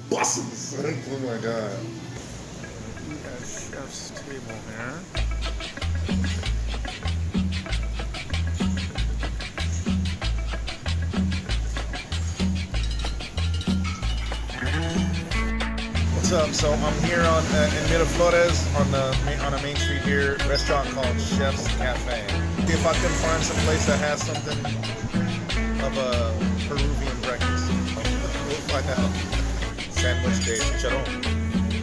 buses. Oh my god. We got chef's table here. What's up? So I'm here on in Miraflores on a main street here, restaurant called Chef's Cafe. See if I can find some place that has something of a Peruvian breakfast. We'll find out. Sandwich de chicharron,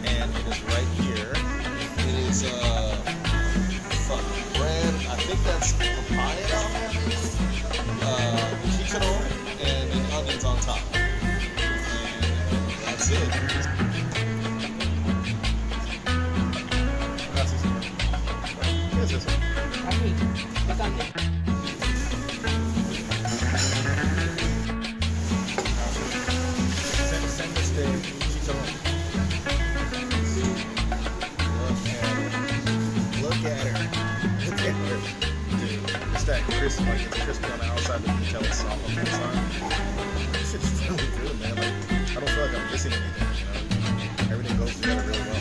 and it is right here. It is bread. I think that's papaya down there. Chicharron and then onions on top. And that's it. ¿Qué es eso? Aquí, bastante. Sandwich de chicharron. Look at her. Look at her. Dude, it's that crispy, like it's crispy on the outside, but you can tell it's soft on the inside. This shit's really good, man. Like, I don't feel like I'm missing anything, you know? Everything goes together really well.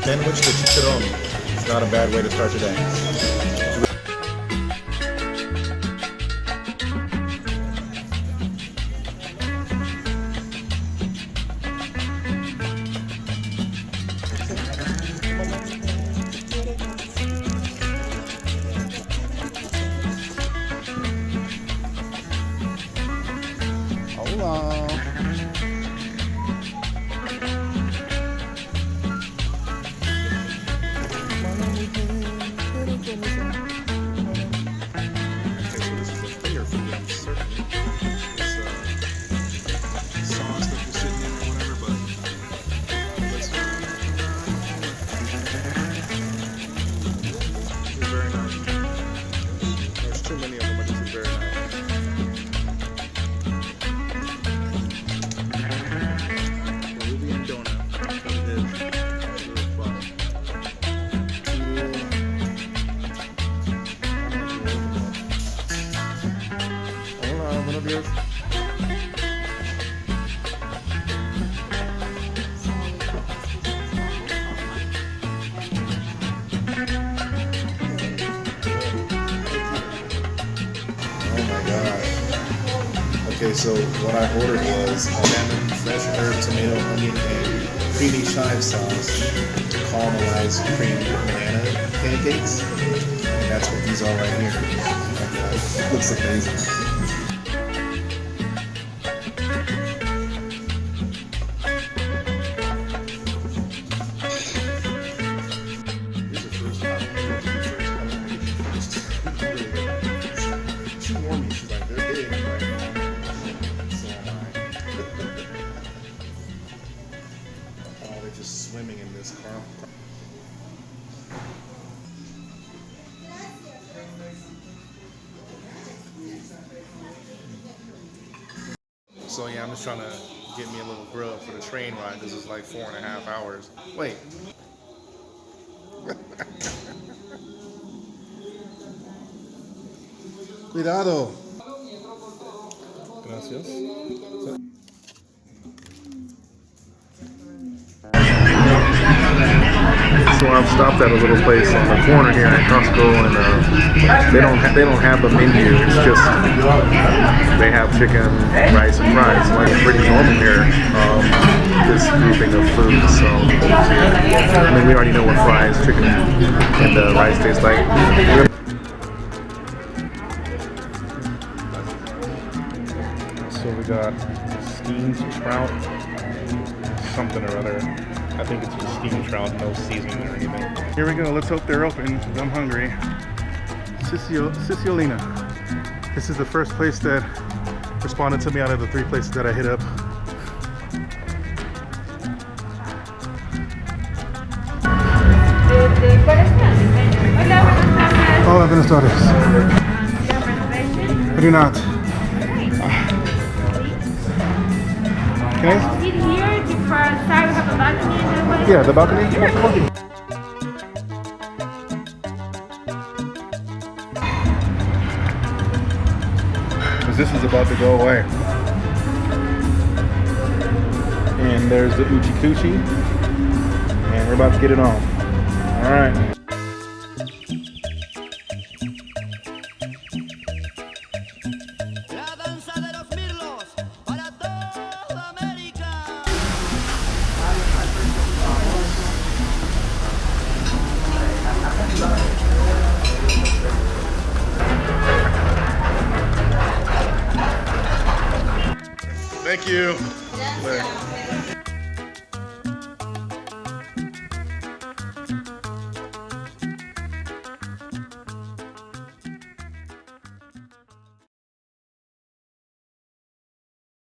Sandwich de chicharron. It's not a bad way to start your day. Hola. Okay, so what I ordered was a lemon, fresh herb, tomato, onion, and creamy chive sauce, caramelized cream banana pancakes, and that's what these are right here. It looks amazing. Swimming in this car. So yeah, I'm just trying to get me a little grub for the train ride. This is like 4.5 hours. Wait. Cuidado. Gracias. So I've stopped at a little place on the corner here at Cusco, and they don't have a menu. It's just they have chicken, rice, and fries. Like pretty normal here. This grouping of food. So yeah. I mean, we already know what fries, chicken, and rice taste like. So we got steamed trout, something or other. I think it's just steamed trout, no seasoning or anything. Here we go, let's hope they're open, because I'm hungry. Siciliana. This is the first place that responded to me out of the 3 places that I hit up. Hola, buenas tardes. I do not. Can I? Sit here, the first side Yeah, the balcony. Because this is about to go away. And there's the Uchi Coochie. And we're about to get it on. Alright. La danza de los Mirlos para toda América. Thank you.